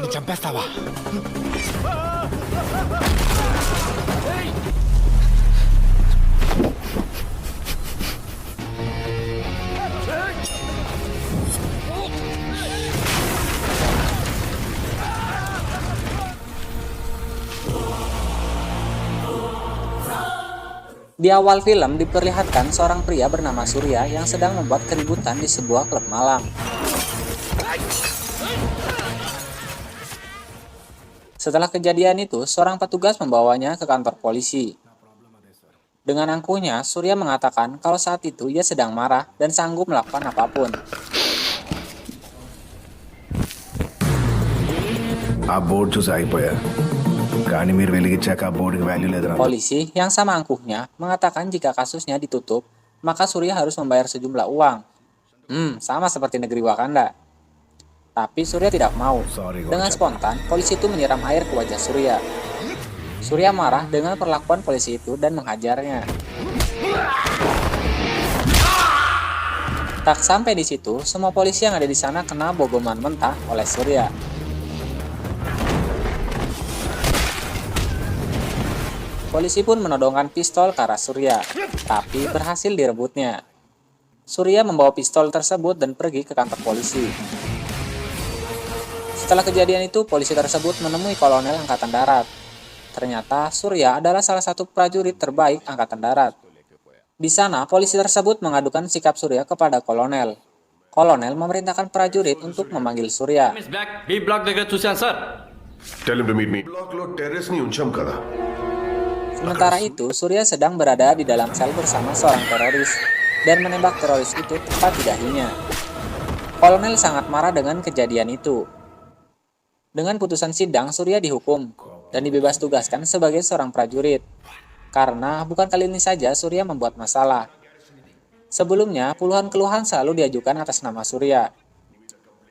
వాడిని చంపేస్తావా? Di awal film diperlihatkan seorang pria bernama Surya yang sedang membuat keributan di sebuah klub malam. Setelah kejadian itu, seorang petugas membawanya ke kantor polisi. Dengan angkuhnya, Surya mengatakan kalau saat itu ia sedang marah dan sanggup melakukan apapun. ఆ బోర్డు చూసి అయిపోయా కానీ మీరు వెలిగించాక ఆ బోర్డుకి వాల్యూ లేదు. Polisi yang sama angkuhnya mengatakan jika kasusnya ditutup, maka Surya harus membayar sejumlah uang. Sama seperti negeri Wakanda. Tapi Surya tidak mau. Dengan spontan, polisi itu menyiram air ke wajah Surya. Surya marah dengan perlakuan polisi itu dan menghajarnya. Tak sampai di situ, semua polisi yang ada di sana kena bogoman mentah oleh Surya. Polisi pun menodongkan pistol ke arah Surya, tapi berhasil direbutnya. Surya membawa pistol tersebut dan pergi ke kantor polisi. Setelah kejadian itu, polisi tersebut menemui kolonel Angkatan Darat. Ternyata Surya adalah salah satu prajurit terbaik Angkatan Darat. Di sana, polisi tersebut mengadukan sikap Surya kepada kolonel. Kolonel memerintahkan prajurit untuk memanggil Surya. Tell him to meet me. బ్లాక్లో టెర్రరిస్ట్ని ఉంచాం కదా. Sementara itu, Surya sedang berada di dalam sel bersama seorang teroris dan menembak teroris itu tepat di dahinya. Kolonel sangat marah dengan kejadian itu. Dengan putusan sidang, Surya dihukum dan dibebas tugaskan sebagai seorang prajurit. Karena bukan kali ini saja Surya membuat masalah. Sebelumnya, puluhan keluhan selalu diajukan atas nama Surya.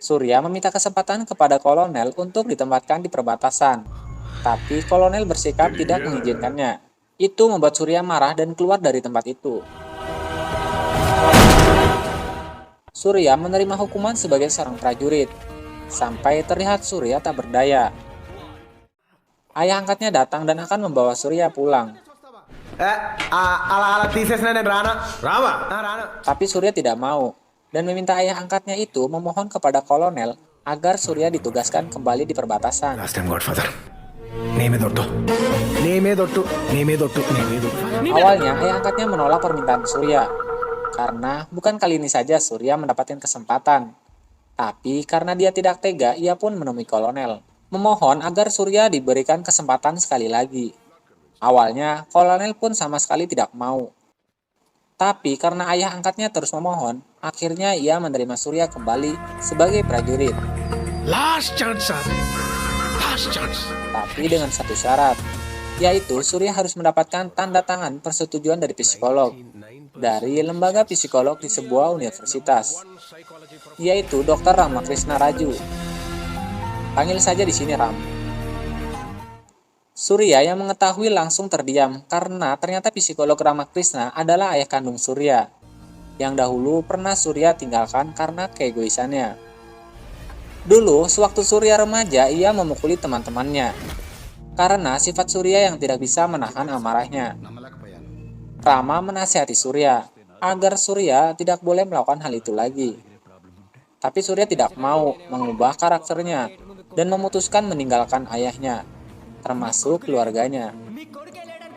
Surya meminta kesempatan kepada kolonel untuk ditempatkan di perbatasan. Tapi kolonel bersikap tidak mengizinkannya. Itu membuat Surya marah dan keluar dari tempat itu. Surya menerima hukuman sebagai seorang prajurit. Sampai terlihat Surya tak berdaya. Ayah angkatnya datang dan akan membawa Surya pulang. Tapi Surya tidak mau dan meminta ayah angkatnya itu memohon kepada kolonel agar Surya ditugaskan kembali di perbatasan. Awalnya ayah angkatnya menolak permintaan Surya karena bukan kali ini saja Surya mendapatkan kesempatan. Tapi karena dia tidak tega, ia pun menemui kolonel, memohon agar Surya diberikan kesempatan sekali lagi. Awalnya kolonel pun sama sekali tidak mau. Tapi karena ayah angkatnya terus memohon, akhirnya ia menerima Surya kembali sebagai prajurit. Last chance, sir. Last chance. Tapi dengan satu syarat, yaitu Surya harus mendapatkan tanda tangan persetujuan dari psikolog, dari lembaga psikolog di sebuah universitas, yaitu Dr. Ramakrishna Raju. Panggil saja di sini Ram. Surya yang mengetahui langsung terdiam karena ternyata psikolog Ramakrishna adalah ayah kandung Surya, yang dahulu pernah Surya tinggalkan karena keegoisannya. Dulu, sewaktu Surya remaja, ia memukuli teman-temannya karena sifat Surya yang tidak bisa menahan amarahnya. Rama menasihati Surya agar Surya tidak boleh melakukan hal itu lagi. Tapi Surya tidak mau mengubah karakternya dan memutuskan meninggalkan ayahnya, termasuk keluarganya.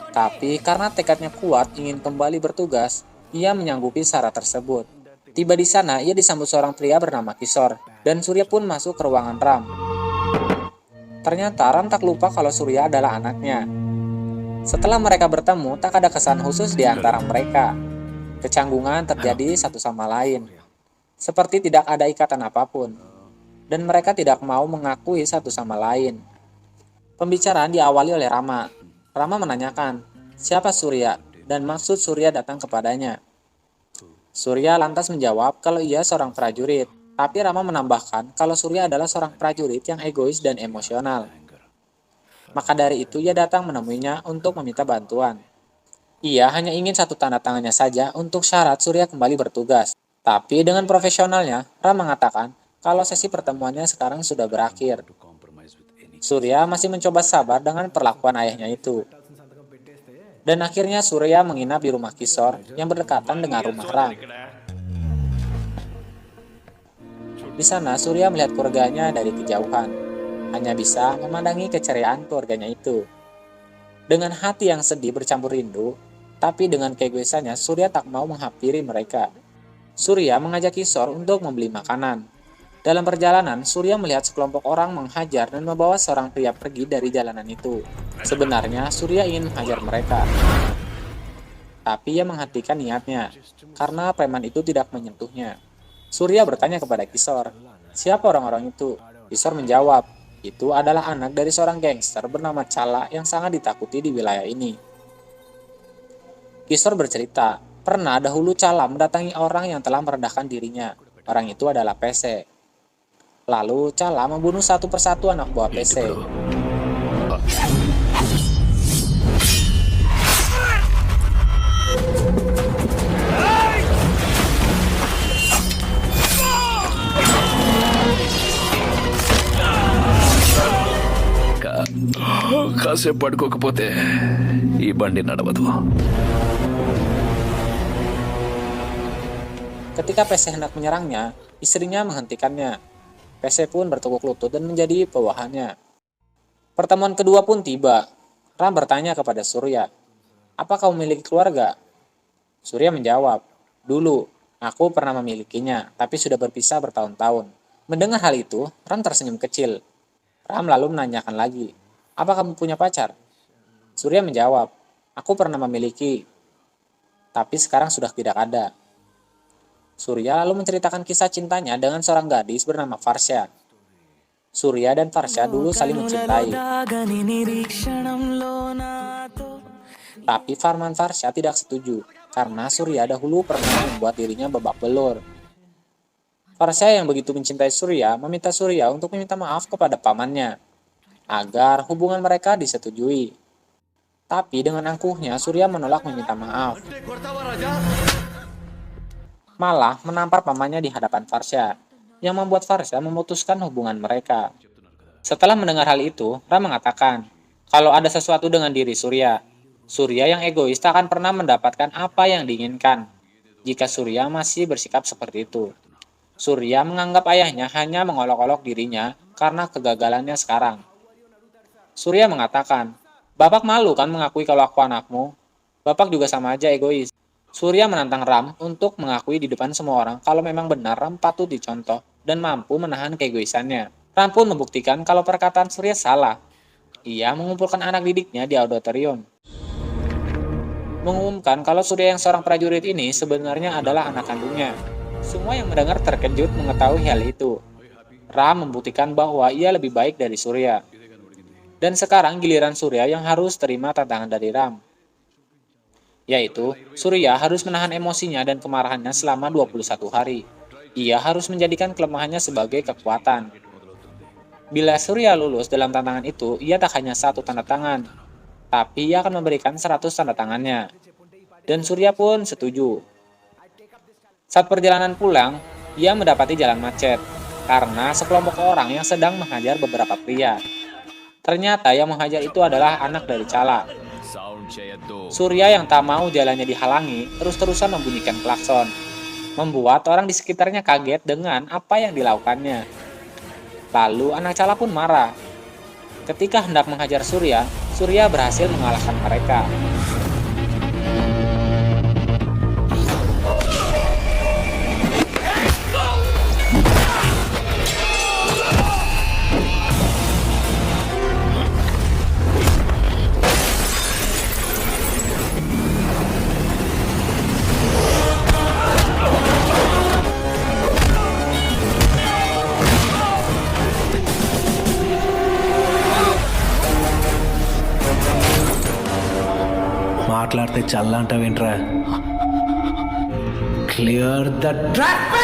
Tapi karena tekadnya kuat ingin kembali bertugas, ia menyanggupi syarat tersebut. Tiba di sana, ia disambut seorang pria bernama Kishore, dan Surya pun masuk ke ruangan Ram. Ternyata Ram tak lupa kalau Surya adalah anaknya. Setelah mereka bertemu, tak ada kesan khusus di antara mereka. Kecanggungan terjadi satu sama lain, seperti tidak ada ikatan apapun, dan mereka tidak mau mengakui satu sama lain. Pembicaraan diawali oleh Rama. Rama menanyakan, siapa Surya, dan maksud Surya datang kepadanya. Surya lantas menjawab kalau ia seorang prajurit, tapi Rama menambahkan kalau Surya adalah seorang prajurit yang egois dan emosional. Maka dari itu ia datang menemuinya untuk meminta bantuan. Ia hanya ingin satu tanda tangannya saja untuk syarat Surya kembali bertugas. Tapi dengan profesionalnya, Ram mengatakan kalau sesi pertemuannya sekarang sudah berakhir. Surya masih mencoba sabar dengan perlakuan ayahnya itu. Dan akhirnya Surya menginap di rumah Kishore yang berdekatan dengan rumah Ram. Di sana Surya melihat keluarganya dari kejauhan, hanya bisa memandangi keceriaan keluarganya itu. Dengan hati yang sedih bercampur rindu, tapi dengan keegoisannya Surya tak mau menghampiri mereka. Surya mengajak Kishore untuk membeli makanan. Dalam perjalanan, Surya melihat sekelompok orang menghajar dan membawa seorang pria pergi dari jalanan itu. Sebenarnya, Surya ingin menghajar mereka. Tapi ia menghentikan niatnya, karena preman itu tidak menyentuhnya. Surya bertanya kepada Kishore, siapa orang-orang itu? Kishore menjawab, itu adalah anak dari seorang gangster bernama Chala yang sangat ditakuti di wilayah ini. Kishore bercerita, pernah dahulu Chala mendatangi orang yang telah merendahkan dirinya. Orang itu adalah PC. Lalu Chala membunuh satu persatu anak buah PC. కాసేపు పడుకోకపోతే ఈ బండి నడవదు. Ketika PC hendak menyerangnya, istrinya menghentikannya. PC pun bertekuk lutut dan menjadi bawahannya. Pertemuan kedua pun tiba. Ram bertanya kepada Surya, apa kau memiliki keluarga? Surya menjawab, dulu, aku pernah memilikinya, tapi sudah berpisah bertahun-tahun. Mendengar hal itu, Ram tersenyum kecil. Ram lalu menanyakan lagi, apa kamu punya pacar? Surya menjawab, aku pernah memiliki, tapi sekarang sudah tidak ada. Surya lalu menceritakan kisah cintanya dengan seorang gadis bernama Farsha. Surya dan Farsha dulu saling mencintai. Tapi Farman Farsha tidak setuju, karena Surya dahulu pernah membuat dirinya babak belur. Farsha yang begitu mencintai Surya meminta Surya untuk meminta maaf kepada pamannya, agar hubungan mereka disetujui. Tapi dengan angkuhnya Surya menolak meminta maaf. Malah menampar pamannya di hadapan Farsha, yang membuat Farsha memutuskan hubungan mereka. Setelah mendengar hal itu, Ram mengatakan, kalau ada sesuatu dengan diri Surya, Surya yang egois tak akan pernah mendapatkan apa yang diinginkan. Jika Surya masih bersikap seperti itu, Surya menganggap ayahnya hanya mengolok-olok dirinya karena kegagalannya sekarang. Surya mengatakan, Bapak malu kan mengakui kalau aku anakmu? Bapak juga sama aja egois. Surya menantang Ram untuk mengakui di depan semua orang kalau memang benar Ram patut dicontoh dan mampu menahan keegoisannya. Ram pun membuktikan kalau perkataan Surya salah. Ia mengumpulkan anak didiknya di auditorium, mengumumkan kalau Surya yang seorang prajurit ini sebenarnya adalah anak kandungnya. Semua yang mendengar terkejut mengetahui hal itu. Ram membuktikan bahwa ia lebih baik dari Surya. Dan sekarang giliran Surya yang harus terima tantangan dari Ram, yaitu Surya harus menahan emosinya dan kemarahannya selama 21 hari. Ia harus menjadikan kelemahannya sebagai kekuatan. Bila Surya lulus dalam tantangan itu, ia tak hanya satu tanda tangan, tapi ia akan memberikan 100 tanda tangannya. Dan Surya pun setuju. Saat perjalanan pulang, ia mendapati jalan macet, karena sekelompok orang yang sedang menghajar beberapa pria. Ternyata yang menghajar itu adalah anak dari Chala. Surya yang tak mau jalannya dihalangi terus-terusan membunyikan klakson, membuat orang di sekitarnya kaget dengan apa yang dilakukannya. Lalu anak Chala pun marah. Ketika hendak menghajar Surya, Surya berhasil mengalahkan mereka. మాట్లాడితే చల్లంటావేంట్రా clear the track.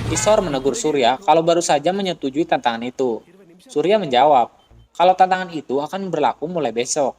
Kishore menegur Surya kalau baru saja menyetujui tantangan itu. Surya menjawab, kalau tantangan itu akan berlaku mulai besok.